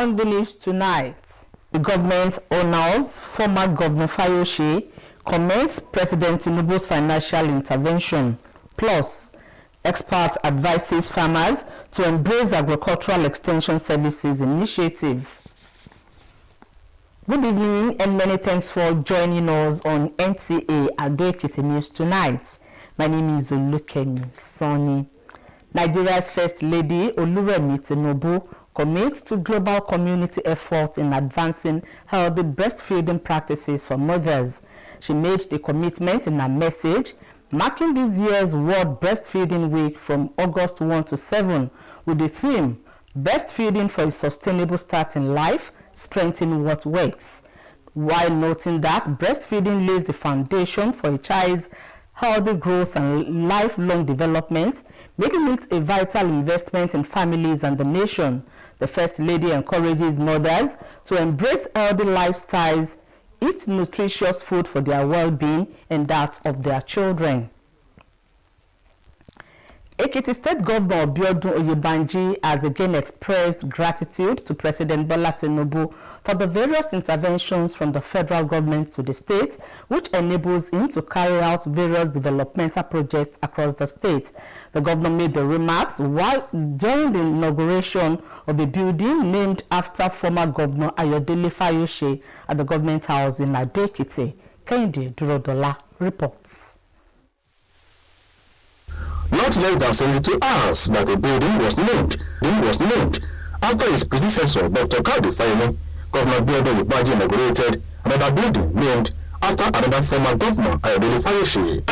On the news tonight, the government honors former Governor Fayose, commends President Tinubu's financial intervention, plus expert advises farmers to embrace agricultural extension services initiative. Good evening and many thanks for joining us on NTA Ado-Ekiti News tonight. My name is Olukemi Sonny. Nigeria's First Lady Oluwemi Tinubu commits to global community efforts in advancing healthy breastfeeding practices for mothers. She made the commitment in a message marking this year's World Breastfeeding Week from August 1 to 7 with the theme, Breastfeeding for a Sustainable Start in Life, Strengthening What Works, while noting that breastfeeding lays the foundation for a child's healthy growth and lifelong development, making it a vital investment in families and the nation. The First Lady encourages mothers to embrace healthy lifestyles, eat nutritious food for their well-being and that of their children. Ekiti State Governor Abiodun Oyebanji has again expressed gratitude to President Bola Tinubu for the various interventions from the federal government to the state, which enables him to carry out various developmental projects across the state. The governor made the remarks while during the inauguration of a building named after former Governor Ayodele Fayose at the government house in Ado-Ekiti. Kehinde Durodola reports. Not less than 72 hours that the building was named after his predecessor, Dr. Kaude Fayemi. Governor Abiodun Oyebanji inaugurated another building named after another former governor, Ayodele Fayose.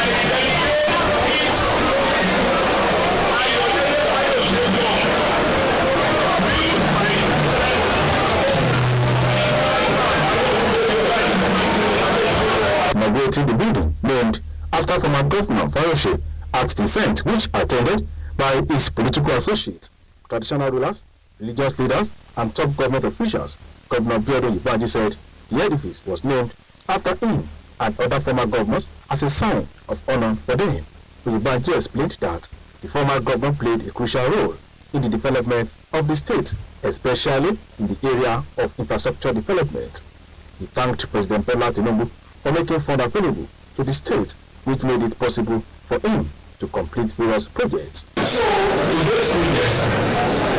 Inaugurating the building named after former governor Fayose at the event, which attended by his political associates, traditional rulers, religious leaders, and top government officials. Governor Abiodun Oyebanji said the edifice was named after him and other former governors as a sign of honor for them. Oyebanji explained that the former governor played a crucial role in the development of the state, especially in the area of infrastructure development. He thanked President Bola Tinubu for making funds available to the state, which made it possible for him to complete various projects. So, today's leaders,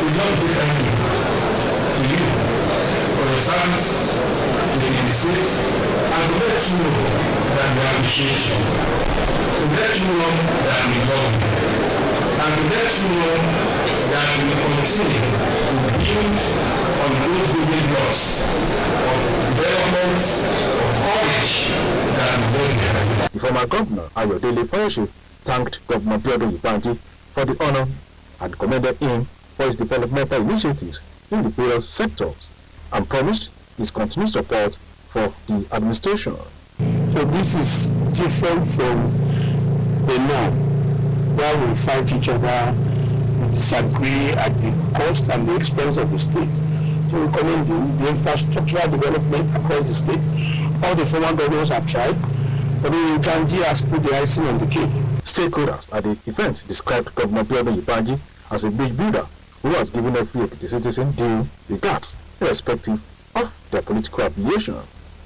we don't do thank you to you for your service in the state and to let you know that we appreciate you, to let you know that we love you, and to let you know that we continue to build on those building blocks of development, of courage that we bring here. The former governor, Ayodele Fayose, thanked Governor Abiodun Oyebanji for the honor and commended him for his developmental initiatives in the various sectors and promised his continued support for the administration. So this is different from the norm, where we fight each other, we disagree at the cost and the expense of the state. So we commend the infrastructural development across the state. All the former governors have tried, but Oyebanji has put the icing on the cake. Stakeholders at the event described Governor Abiodun Oyebanji as a bridge builder who has given every Ekiti citizen due regard, irrespective of their political affiliation.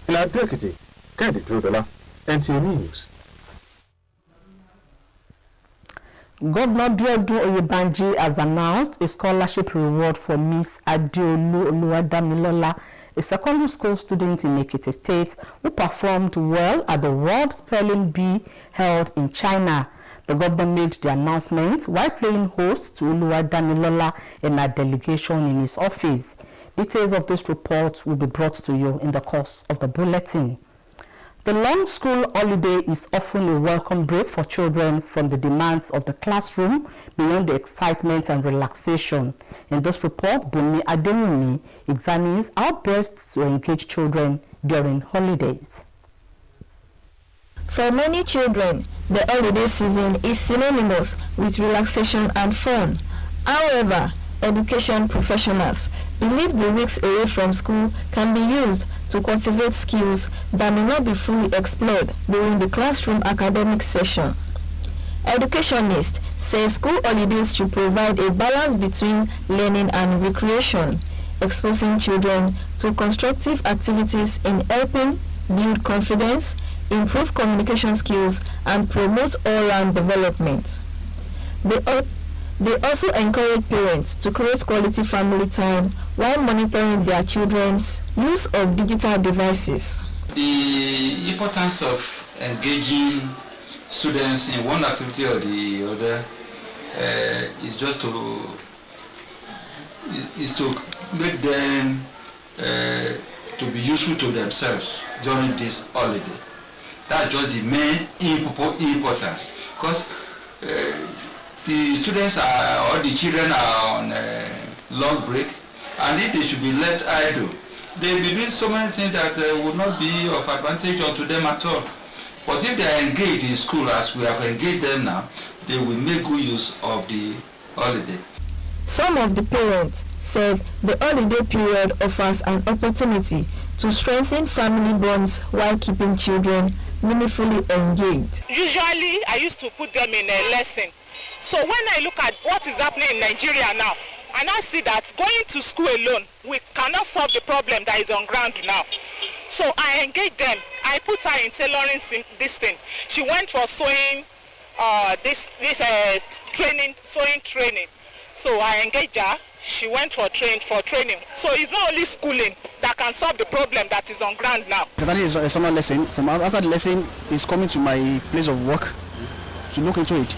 In Ado-Ekiti, Kehinde Durodola, NTA News. Governor Abiodun Oyebanji has announced a scholarship reward for Miss Adeolu Oluwadamilola, a secondary school student in Ekiti State who performed well at the World Spelling Bee held in China. The governor made the announcement while playing host to Oluwadamilola and a delegation in his office. Details of this report will be brought to you in the course of the bulletin. The long school holiday is often a welcome break for children from the demands of the classroom beyond the excitement and relaxation. In this report, Bumi Ademumi examines how best to engage children during holidays. For many children, the holiday season is synonymous with relaxation and fun. However, education professionals believe the weeks away from school can be used to cultivate skills that may not be fully explored during the classroom academic session. Educationists say school holidays should provide a balance between learning and recreation. exposing children to constructive activities in helping build confidence, improve communication skills, and promote all-round development. They also encourage parents to create quality family time while monitoring their children's use of digital devices. The importance of engaging students in one activity or the other is just to make them to be useful to themselves during this holiday. That's just the main importance, because the students or the children are on long break, and if they should be left idle, they will be doing so many things that will not be of advantage unto them at all. But if they are engaged in school, as we have engaged them now, they will make good use of the holiday. Some of the parents said the holiday period offers an opportunity to strengthen family bonds while keeping children meaningfully engaged. Usually, I used to put them in a lesson. So when I look at what is happening in Nigeria now, I now see that going to school alone, we cannot solve the problem that is on ground now. So I engage them. I put her in tailoring this thing. She went for sewing, sewing training. So I engaged her. She went for training. So it's not only schooling that can solve the problem that is on ground now. Saturday is a summer lesson. From after the lesson, is coming to my place of work to look into it.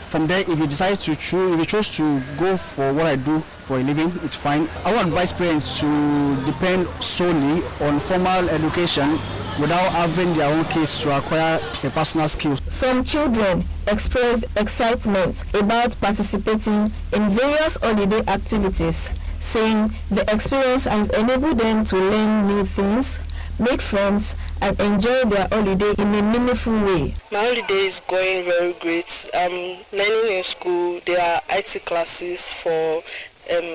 From there, if you decide to choose to go for what I do for a living, it's fine. I would advise parents to depend solely on formal education without having their own case to acquire a personal skill. Some children expressed excitement about participating in various holiday activities, saying the experience has enabled them to learn new things, make friends, and enjoy their holiday in a meaningful way. My holiday is going very great. I'm learning in school. There are IT classes for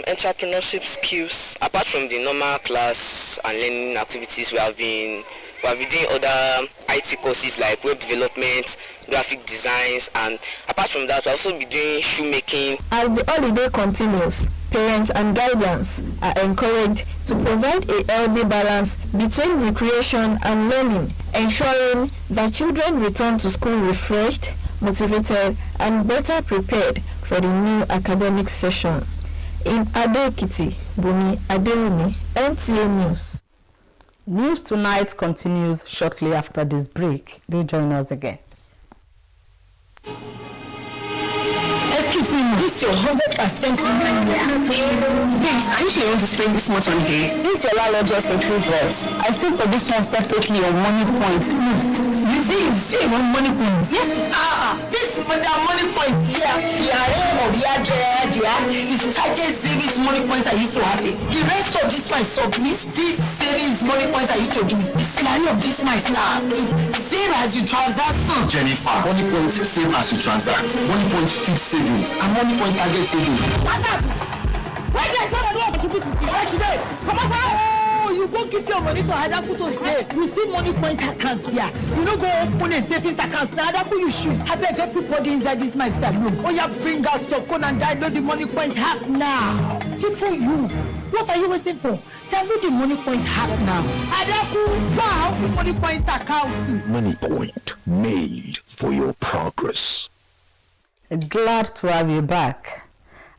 entrepreneurship skills. Apart from the normal class and learning activities, we have been doing other IT courses like web development, graphic designs, and apart from that, we'll also be doing shoemaking. As the holiday continues, parents and guardians are encouraged to provide a healthy balance between recreation and learning, ensuring that children return to school refreshed, motivated, and better prepared for the new academic session. In Ado-Ekiti, Bumi Aderumi, NTA News. News Tonight continues shortly after this break. Do join us again. Excuse me, this your 100% babes, are you sure you want to spend this much on hair? Since your landlord just increased rent, I still for this one separately on money point. You say on money points? Yes. This money points here, the array of is target savings money points I used to have it. The rest of this my submit this savings money points I used to do it. The salary of this my staff is same as you transact. Jennifer, money point same as you transact. Money point fixed savings and money point target savings. What's up? Why did I tell her not to put it in? Why should I? Come on, oh, you go give your money to Adaku to say. You see money point accounts there. You don't go open a savings account. Now Adaku you shoot. I beg everybody inside this my saloon. Oh, you bring out your phone and download the money point hack now. It's for you. What are you waiting for? Download the money point hack now. Adaku, wow, the money point account. Money point made for your progress. Glad to have you back.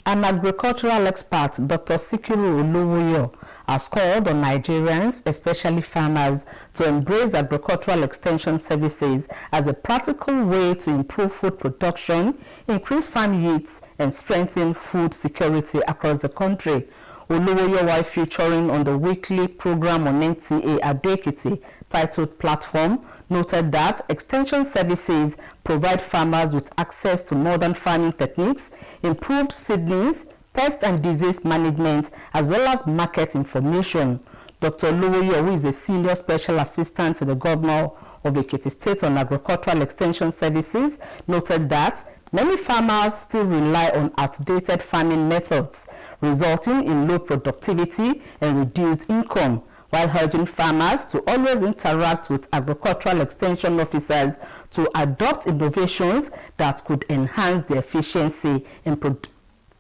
An agricultural expert, Dr. Sikiru Oluwoyo, has called on Nigerians, especially farmers, to embrace agricultural extension services as a practical way to improve food production, increase farm yields, and strengthen food security across the country. Oluwoyo, while featuring on the weekly program on NTA Ado-Ekiti titled Platform, noted that extension services provide farmers with access to modern farming techniques, improved seedlings, pest and disease management, as well as market information. Dr. Oluwoyo, who is a senior special assistant to the governor of Ekiti State on agricultural extension services, noted that many farmers still rely on outdated farming methods, resulting in low productivity and reduced income, while urging farmers to always interact with agricultural extension officers to adopt innovations that could enhance their efficiency and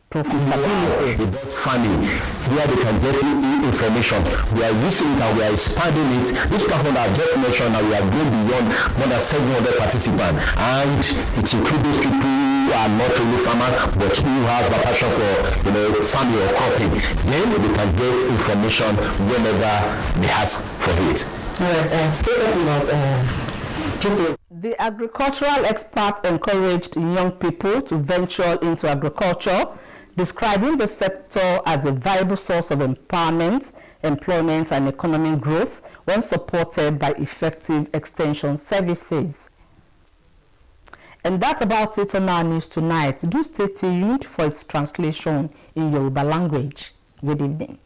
profitability. Farming where they can get information. We are using it and we are expanding it. This platform that I just mentioned, and we are going beyond more than 700 participants, and it includes those people who are not only farmers but who have a passion for farming or cropping. Then they can get information whenever they ask for it. Still talking about the agricultural experts encouraged young people to venture into agriculture, describing the sector as a viable source of empowerment, employment, and economic growth when supported by effective extension services. And that's about it on our news tonight. Do stay tuned for its translation in Yoruba language. Good evening.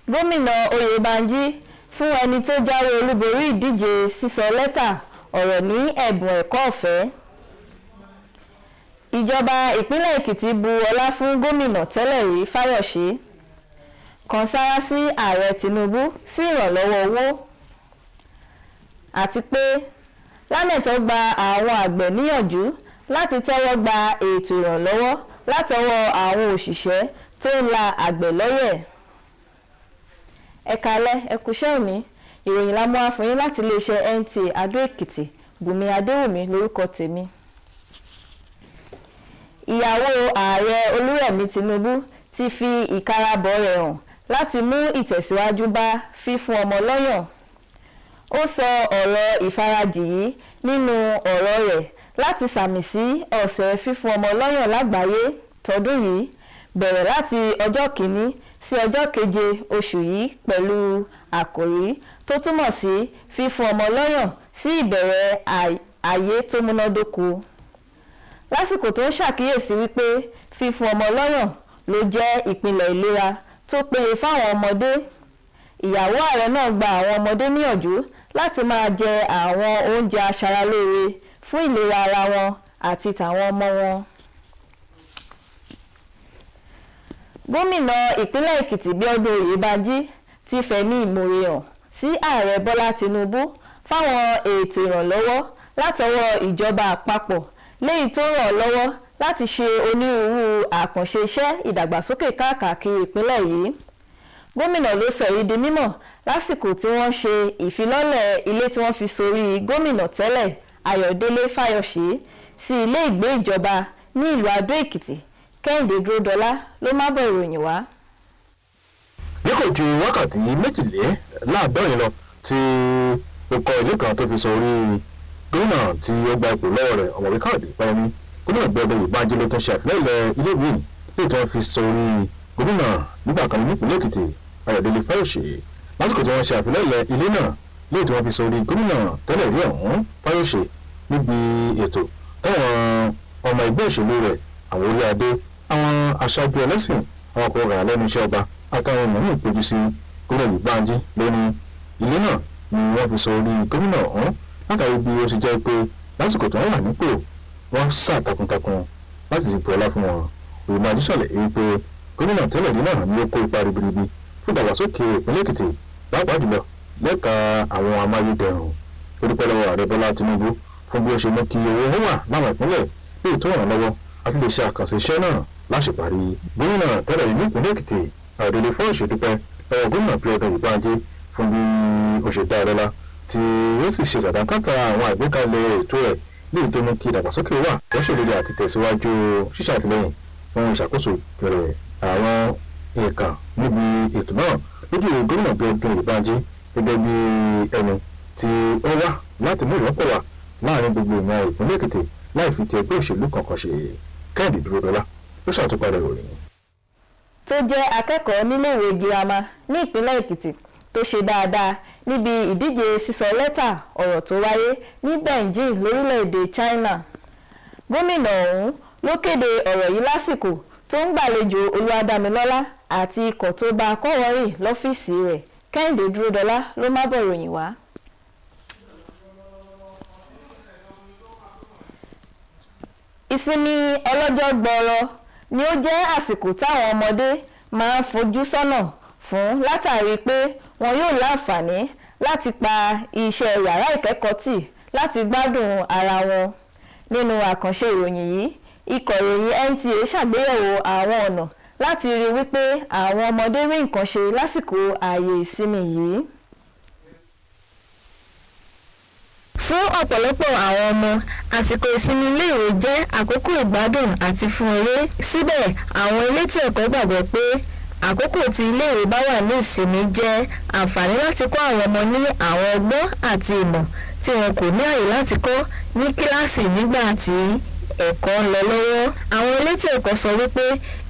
Gómìnà Oyèbánjí fún ẹni tó jáwé olúborí ìdíje sísọ lẹ́tà ọ̀rọ̀ ní ẹ̀bùn ẹ̀kọ́ ọ̀fẹ́. Ìjọba ìpínlẹ̀ Èkìtì bu ọlá fún gómìnà tẹ́lẹ̀ rí Fáyọ̀ṣé. Kan sára sí ààrẹ Tinubu sí ìrànlọ́wọ́ owó. Àti pé Lámẹ̀tọ́ gba àwọn àgbẹ̀ níyànjú láti tẹ́wọ́ gba ètò ìrànlọ́wọ́ látọwọ́ àwọn òṣìṣẹ́ tó ń la àgbẹ̀ lọ́yẹ̀. Ẹ káalẹ́, ẹ kúṣẹ́ òní. Ìròyìn la mú wá fún yín láti iléeṣẹ́ NTA Adó Èkìtì. Bùnmi Adéwùmí lórúkọ tèmi. Ìyàwó ààrẹ Olúrẹ̀mí Tinubu ti fi ìkarabọ̀ rẹ̀ hàn láti mú ìtẹ̀síwájú bá fífún ọmọ lọ́yàn. Ó sọ ọ̀rọ̀ ìfarajì yìí nínú ọ̀rọ̀ rẹ̀ láti sàmì sí ọ̀sẹ̀ fífún ọmọ lọ́yàn lágbàáyé tọdún yìí bẹ̀rẹ̀ láti ọjọ́ kìíní sí ọjọ́ keje oṣù yìí pẹ̀lú àkòrí tó túmọ̀ sí fífún ọmọ lọ́yàn sí ìbẹ̀rẹ̀ ayé tó múnádóko. Lásìkò tó ń ṣàkíyèsí wípé fífún ọmọ lọ́yàn ló jẹ́ ìpìlẹ̀ ìlera tó péye fáwọn ọmọdé, ìyàwó ààrẹ náà gba àwọn ọmọdé níyànjú láti máa jẹ àwọn oúnjẹ aṣaralóore fún ìlera ara wọn àti tàwọn ọmọ wọn. Gómìnà ìpínlẹ̀ Èkìtì Bíọ́dún Oyèbánjí ti fẹ̀mí ìmoore hàn sí ààrẹ Bọ́lá Tinubu fáwọn ètò ìrànlọ́wọ́ látọwọ́ ìjọba àpapọ̀ léyìí tó ràn lọ́wọ́ láti ṣe onírúurú àkànṣe iṣẹ́ ìdàgbàsókè káàkiri ìpínlẹ̀ yìí. Gómìnà ló sọ èyí di mímọ̀ lásìkò tí wọ́n ṣe ìfilọ́lẹ̀ ilé tí wọ́n fi sórí gómìnà tẹ́lẹ̀ Ayọ̀délé Fáyọ̀ṣé sí ilé ìgbé ìjọba ní ìlú Adó Èkìtì. Kẹ́hìndé Dúródọlá ló má bọ̀ ìròyìn wá. Ní kò ju wákàtí méjìléláàádọ́rin lọ tí ó kọ́ ilé kan tó fi sórí gómìnà tí ó gba ipò lọ́wọ́ rẹ̀ Ọ̀mọ̀wé Káyọ̀dé Fáyẹmí. Gómìnà Bíọ́dún Oyèbánjí ló tún ṣe àfilọ́lẹ̀ ilé ìwé tí wọ́n fi sórí gómìnà nígbà kan nípìnlẹ̀ Èkìtì Ayọ̀délé Fáyọ̀ṣé. Lásìkò tí wọ́n ṣe àfilọ́lẹ̀ ilé náà léyìí tí wọ́n fi sórí gómìnà tẹ́lẹ̀ rí ọ̀hún Fáyọ̀ṣé níbi ètò táwọn ọmọ ẹgbẹ́ òṣèlú rẹ̀, àwọn orí adé, àwọn aṣáájú ẹlẹ́sìn, àwọn ọkọ̀ rà lẹ́nu iṣẹ́ ọba àtàwọn èèyàn ní ìpéjú sí gómìnà Oyèbánjí lónìí. Ilé náà ni wọ́n fi sórí gómìnà ọ̀hún látàrí bí ó ṣe jẹ́ pé lásìkò tó wọ́n wà nípò wọ́n sá takuntakun láti ti bu ọlá fún wọn. Oyèbánjí ṣàlàyé pé gómìnà tẹ́lẹ̀ rí náà ni ó kó ipa ribiribi fún ìdàgbàsókè ìpínlẹ̀ Èkìtì pàápàá jùlọ lẹ́ka àwọn amáyédẹrùn. Ó dúpẹ́ lọ́wọ́ ààrẹ Bọ́lá Tinubu fún bí ó ṣe mú kí owó wà láwọn ìpínlẹ̀ léyìí tó ràn lọ́wọ́ àti lè ṣe àkànṣe iṣẹ́ náà láṣepàrí. Gómìnà tẹ́lẹ̀ rí ní ìpínlẹ̀ Èkìtì Ayọ̀délé Fáyọ̀ṣé dúpẹ́ lọ́wọ́ gómìnà Bíọ́dún Oyèbánjí fún bí ó ṣe dá lọ́lá tí ó sì ṣe sàdánkátà àwọn àgbékalẹ̀ ètò rẹ̀ léyìí tó mú kí ìdàgbàsókè wà lọ́sọ̀lórí àti tẹ̀síwájú ṣíṣàtìlẹ́yìn fún ìṣàkóso rẹ̀. Àwọn èèkàn níbi ètò náà lójú gómìnà Bíọ́dún Oyèbánjí gẹ́gẹ́ bí ẹni tí ó wà láti mú ìrọ́pọ̀ wà láàrin gbogbo èèyàn ìpínlẹ̀ Èkìtì láì fi ti ẹgbẹ́ òṣèlú kankan ṣe. Kẹ́hìndé Dúródọlá ló ṣàtúpalẹ̀ ìròyìn. tó jẹ́ akẹ́kọ̀ọ́ níléèwé girama ní ìpínlẹ̀ Èkìtì tó ṣe dáadáa níbi ìdíje sísọ lẹ́tà ọ̀rọ̀ tó wáyé ní Beijing lórílẹ̀‐èdè China. Gómìnà ọ̀hún ló kéde ọ̀rọ̀ yìí lásìkò tó ń gbàlejò Olúwadámilọ́lá àti ikọ̀ tó bá kọ́wọ́rìn lọ́fíìsì rẹ̀. Kẹ́hìndé Dúródọlá ló má bọ̀ ròyìn wá. Ìsinmi ọlọ́jọ́ gbọọrọ ni ó jẹ́ àsìkò táwọn ọmọdé máa ń fojú sọ́nà fún látàrí pé wọn yóò láǹfààní láti pa iṣẹ́ yàrá ìkẹ́kọ̀ọ́ tì láti gbádùn ara wọn. Nínú àkànṣe ìròyìn yìí, ikọ̀ ìròyìn NTA ṣàgbéyẹ̀wò àwọn ọ̀nà láti rí wípé àwọn ọmọdé rí nǹkan ṣe lásìkò ààyè ìsinmi yìí. Fún ọ̀pọ̀lọpọ̀ àwọn ọmọ, àsìkò ìsinmi iléèwé jẹ́ àkókò ìgbádùn àti fún eré. Síbẹ̀, àwọn elétò ẹ̀kọ́ gbàgbọ́ pé àkókò tí iléèwé bá wà ní ìsinmi jẹ́ àǹfààní láti kọ́ àwọn ọmọ ní àwọn ọgbọ́n àti ìmọ̀ tí wọn kò ní àyè láti kọ́ ní kíláàsì nígbà tí ẹ̀kọ́ ń lọ lọ́wọ́. Àwọn elétò ẹ̀kọ́ sọ wípé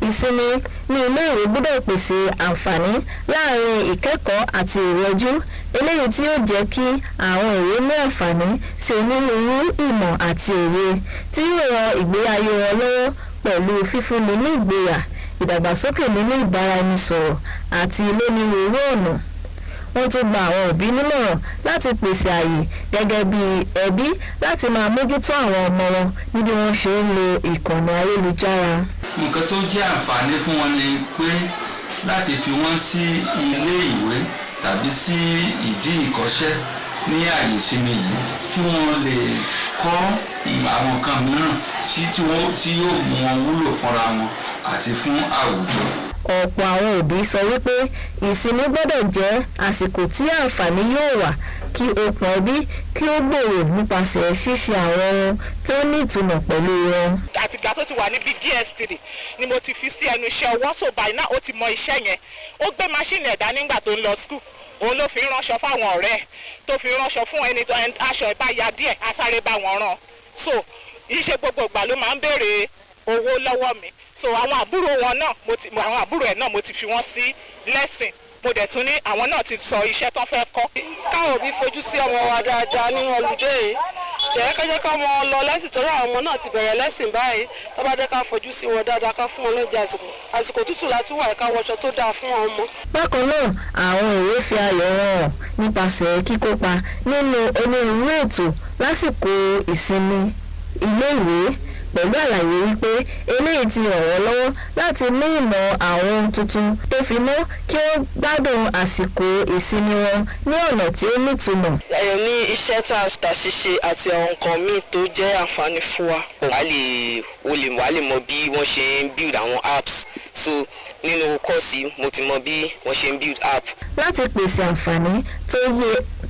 ìsinmi ní iléèwé gbọ́dọ̀ pèsè àǹfààní láàárín ìkẹ́kọ̀ọ́ àti ìrọ́jú, eléyìí tí yóò jẹ́ kí àwọn èwe ní àǹfààní sí onírúurú ìmọ̀ àti òye tí yóò ran ìgbé ayé wọn lọ́wọ́ pẹ̀lú fífúnni ní ìgboyà, ìdàgbàsókè nínú ìbáraẹnisọ̀rọ̀ àti lónírúurú ọ̀nà. Wọ́n tún gba àwọn òbí nímọ̀ràn láti pèsè àyè gẹ́gẹ́ bí ẹbí láti máa mójútó àwọn ọmọ wọn níbi wọ́n ṣe ń lo ìkànnì ayélujára. Nǹkan tó jẹ́ àǹfààní fún wọn ni pé láti fi wọ́n sí ilé ìwé tàbí sí ìdí ìkọ́ṣẹ́ ní àyè ìsinmi yìí kí wọ́n lè kọ́ àwọn nǹkan mìíràn tí yóò mú wọn wúlò fúnra wọn àti fún àwùjọ. Ọ̀pọ̀ àwọn òbí sọ wípé ìsinmi gbọ́dọ̀ jẹ́ àsìkò tí àǹfààní yóò wà kí okùn ẹbí kí ó gbòòrò nípasẹ̀ ṣíṣe àwọn ohun tó ní ìtumọ̀ pẹ̀lú wọn. Àtìgbà tó ti wà níbi GS3 ni mo ti fi sí ẹnu iṣẹ́ ọwọ́, so by now ó ti mọ iṣẹ́ yẹn. Ó gbé máṣíìnì ẹ̀dá nígbà tó ń lọ school, òun ló fi ránṣọ fáwọn ọ̀rẹ́ tó fi ránṣọ fún ẹni aṣọ ìbáya díẹ̀ asáré bá wọn rán. So iṣẹ́ gbogbo ìgbà ló máa ń béèrè owó lọ́wọ́ mi. So àwọn àbúrò wọn náà àwọn àbúrò ẹ̀ náà mo ti fi wọ́n sí lesson. Mo dẹ̀ tún ní àwọn náà ti sọ iṣẹ́ tán fẹ́ kọ́. Káwọn òbí fojú sí ọmọ wa dáadáa nínú ọlùdé yìí. Jẹ́ ká jẹ́ ká mọ lọ lẹ́sìn torí àwọn ọmọ náà ti bẹ̀rẹ̀ lẹ́sìn báyìí. Tó bá dé ká fojú sí wọn dáadáa ká fún wọn lóúnjẹ àsìkò tútù láti wà ká wọṣọ tó dáa fún ọmọ. Bákan náà, àwọn èwe fi ayọ̀ wọn hàn nípasẹ̀ kíkópa nínú onírúurú ètò lásìkò ìsinmi ilé-ìwé pẹ̀lú àlàyé wípé eléyìí ti ràn wọ́n lọ́wọ́ láti ní ìmọ̀ àwọn ohun tuntun tó fi mọ́ kí wọ́n gbádùn àsìkò ìsinmi wọn ní ọ̀nà tí ó nítumọ̀. Ẹ̀yọ̀ ní iṣẹ́ tá a ṣiṣe àti àwọn nǹkan míì tó jẹ́ àǹfààní fún wa. wàá lè mọ bí wọ́n ṣe ń build àwọn apps, so nínú kọ́ọ̀sì mo ti mọ bí wọ́n ṣe ń build app. Láti pèsè àǹfààní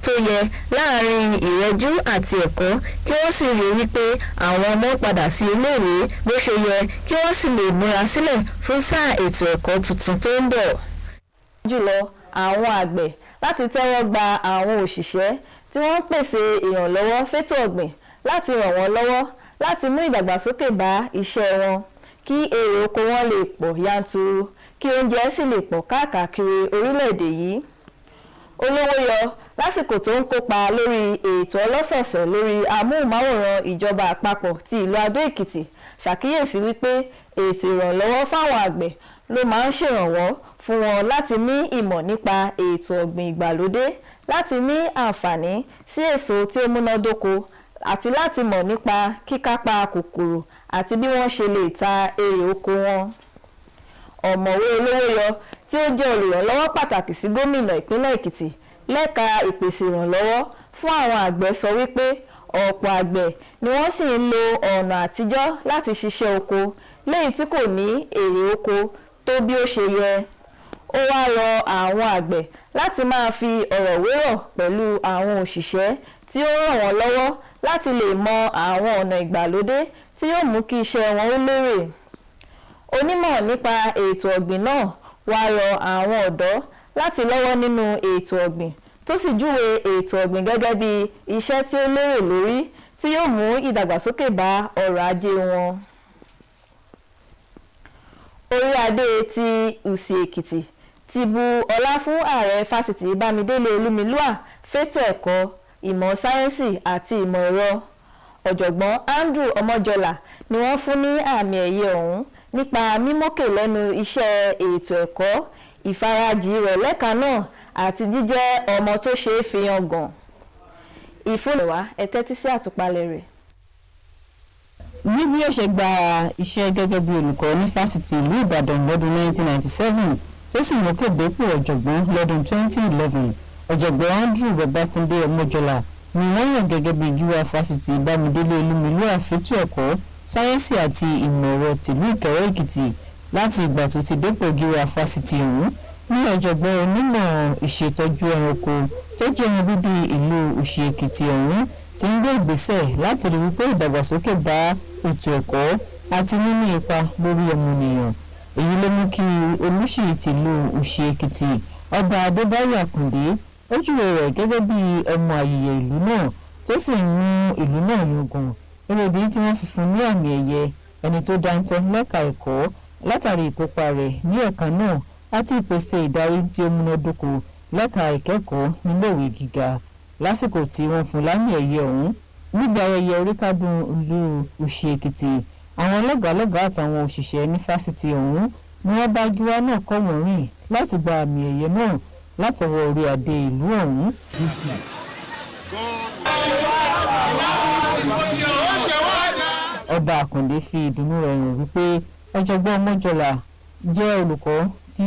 tó yẹ láàárín ìrẹ́jú àti ẹ̀kọ́ kí wọ́n sì rí wípé àwọn ọmọ padà sí iléèwé bó ṣe yẹ kí wọ́n sì lè múra sílẹ̀ fún sáà ètò ẹ̀kọ́ tuntun tó ń bọ̀. Jùlọ àwọn àgbẹ̀ láti tẹ́wọ́ gba àwọn òṣìṣẹ́ tí wọ́n ń pèsè ìrànlọ́wọ́ fétò ọ̀gbìn láti ràn wọ́n lọ́wọ́ láti mú ìdàgbàsókè bá iṣẹ́ wọn kí èrè oko wọn lè pọ̀ yanturu kí oúnjẹ sì lè pọ̀ káàkiri orílẹ̀-èdè yìí. Olówóyọ lásìkò tó ń kópa lórí ètò ọlọ́sọ̀ọ̀sẹ̀ lórí amóhùnmáwòrán ìjọba àpapọ̀ ti ìlú Adó Èkìtì ṣàkíyèsí wípé ètò ìrànlọ́wọ́ fáwọn àgbẹ̀ ló máa ń ṣèrànwọ́ fún wọn láti ní ìmọ̀ nípa ètò ọ̀gbìn ìgbàlódé, láti ní àǹfààní sí èso tí ó múnádóko àti láti mọ̀ nípa kíkápá kòkòrò àti bí wọ́n ṣe lè ta èrè oko wọn. Ọ̀mọ̀wé Olówóyọ tí ó jẹ́ olùrànlọ́wọ́ pàtàkì sí gómìnà ìpínlẹ̀ Èkìtì lẹ́ka ìpèsè ìrànlọ́wọ́ fún àwọn àgbẹ̀ sọ wípé ọ̀pọ̀ àgbẹ̀ ni wọ́n sì ń lo ọ̀nà àtijọ́ láti ṣiṣẹ́ oko léyìí tí kò ní èrè oko tó bí ó ṣe yẹ. Ó wá rọ àwọn àgbẹ̀ láti máa fi ọ̀rọ̀ wérọ̀ pẹ̀lú àwọn òṣìṣẹ́ tí ó ràn wọ́n lọ́wọ́ láti lè mọ àwọn ọ̀nà ìgbàlódé tí yóò mú kí iṣẹ́ wọn ó lérè. Onímọ̀ nípa ètò ọ̀gbìn náà wá rọ àwọn ọ̀dọ́ láti lọ́wọ́ nínú ètò ọ̀gbìn tó sì júwe ètò ọ̀gbìn gẹ́gẹ́ bí iṣẹ́ tí ó lérè lórí tí yóò mú ìdàgbàsókè bá ọrọ̀ ajé wọn. orí adé ti Òsì Èkìtì ti bu ọlá fún ààrẹ fásitì Bámidélé Olúmilúà fétò ẹ̀kọ́ ìmọ̀ sáyẹ́ǹsì àti ìmọ̀ ẹ̀rọ. Ọ̀jọ̀gbọ́n Andrew Ọmọjọlá ni wọ́n fún ní àmì ẹ̀yẹ ọ̀hún nípa mímókè lẹ́nu iṣẹ́ ètò ẹ̀kọ́, ìfarajì rẹ̀ lẹ́ka náà àti jíjẹ́ ọmọ tó ṣe é fi yangàn. Ìfúnniwá ẹ tẹ́tí sí àtúpalẹ̀ rẹ̀. Ní bí ó ṣe gba iṣẹ́ gẹ́gẹ́ bí olùkọ́ ní fásitì ìlú Ìbàdàn lọ́dún 1997 tó sì mókè dépò ọ̀jọ̀gbọ́n lọ́dún 2011, ọ̀jọ̀gbọ́n Andrew Babatunde Ọmọjọlá ni wọ́n yàn gẹ́gẹ́ bí gíwá fásitì Bámidélé Olúmilúà fétò ẹ̀kọ́, sáyẹ́ǹsì àti ìmọ̀ ẹ̀rọ tìlú Ìkẹrẹ Èkìtì láti ìgbà tó ti dépò gíwá fásitì ọ̀hún. Ní ọ̀jọ̀gbọ́n onímọ̀ ìṣètọ́jú ẹranko tó jẹ́ ọmọ bíbí ìlú Òsì Èkìtì ọ̀hún ti ń gbé ìgbésẹ̀ láti rí wípé ìdàgbàsókè bá ètò ẹ̀kọ́ àti níní ipa lórí ọmọnìyàn. Èyí ló mú kí olùṣí tìlú Òsì Èkìtì Ọba Adébáyọ̀ Àkàndé ó júwe rẹ̀ gẹ́gẹ́ bí ọmọ àyèyè ìlú náà tó sì ń mú ìlú náà yangàn. Èrèdí tí wọ́n fi fún ní àmì ẹ̀yẹ ẹni tó dáńtọ́ lẹ́ka ẹ̀kọ́ látàrí ìkópa rẹ̀ ní ẹ̀ka náà àti ìpèsè ìdarí tí ó múnádóko lẹ́ka ìkẹ́kọ̀ọ́ níléèwé gíga. Lásìkò tí wọ́n fún lámì ẹ̀yẹ ọ̀hún níbi ayẹyẹ oríkádùn ìlú Òsì Èkìtì, àwọn lọ́gàálọ́gàá àtàwọn òṣìṣẹ́ ní fásitì ọ̀hún ni wọ́n bá gíwá náà kọ́ wọ́n rìn láti gba àmì ẹ̀yẹ náà látọwọ́ orí adé ìlú ọ̀hún. Ọba Àkàndé fi ìdùnnú rẹ̀ hàn wípé ọ̀jọ̀gbọ́n Ọmọjọlá jẹ́ olùkọ́ tí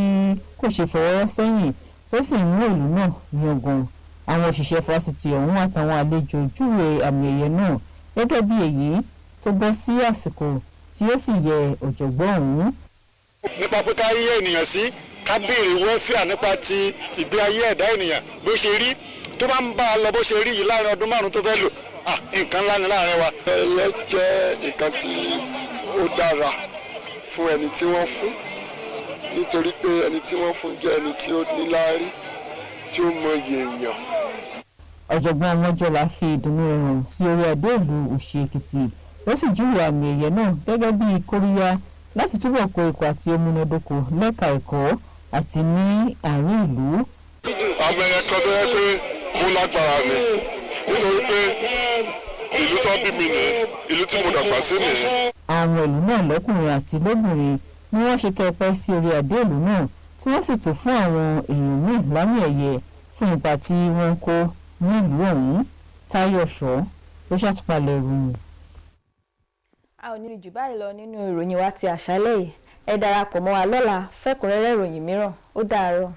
kò ṣe fọwọ́ sẹ́yìn tó sì ń mú ìlú náà yangàn. Àwọn òṣìṣẹ́ fásitì ọ̀hún àtàwọn àlejò júwe àmì ẹ̀yẹ náà gẹ́gẹ́ bí èyí tó bọ́ sí àsìkò tí ó sì yẹ ọ̀jọ̀gbọ́n ọ̀hún. Nípa pé ká yẹ ènìyàn sí, ká béèrè wẹ́fíà nípa ti ìgbé ayé ẹ̀dá ènìyàn bó ṣe rí, tó bá ń bá a lọ bó ṣe rí yìí láàrin ọdún 5 tó fẹ́ lò, nǹkan ńlá ni láàrin wa. Ẹ̀yẹ jẹ́ nǹkan tí ó dára fún ẹni tí wọ́n fún, nítorí pé ẹni tí wọ́n fún jẹ́ ẹni tí ó níláárí, tí ó mọyì èèyàn. Ọ̀jọ̀gbọ́n Ọmọjọlá fi ìdùnnú rẹ̀ hàn sí orí adé ìlú Òsì Èkìtì, ó sì júwe àmì ẹ̀yẹ náà gẹ́gẹ́ bí kóríyá láti túbọ̀ kó ipò àti omúnádóko lẹ́ka ẹ̀kọ́ àti ní àárín ìlú. Àmì ẹ̀yẹ kan tó yẹ pé mo lágbára ni, nítorí pé ìlú tó bí mi ní ìlú tí mo dàgbà sí ni. Àwọn ìlú náà lọ́kùnrin àti lóbìnrin ni wọ́n ṣe kẹ́pẹ́ sí orí adé ìlú náà tí wọ́n sì tún fún àwọn èèyàn míì lámì ẹ̀yẹ fún ipa tí wọ́n kó nílùú ọ̀hún. Táyọ̀ Ṣọ́ ló ṣàtúpalẹ̀ ìròyìn. A ò ní rí jù báyìí lọ nínú ìròyìn wa ti àṣálẹ́ yìí. Ẹ darapọ̀ mọ́ wa lọ́la fẹ́kùnrẹ́rẹ́ ìròyìn mìíràn. Ó dàárọ̀.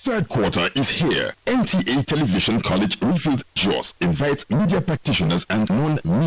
Third quarter is here. NTA Television College Redfield Jos invites media practitioners and non-media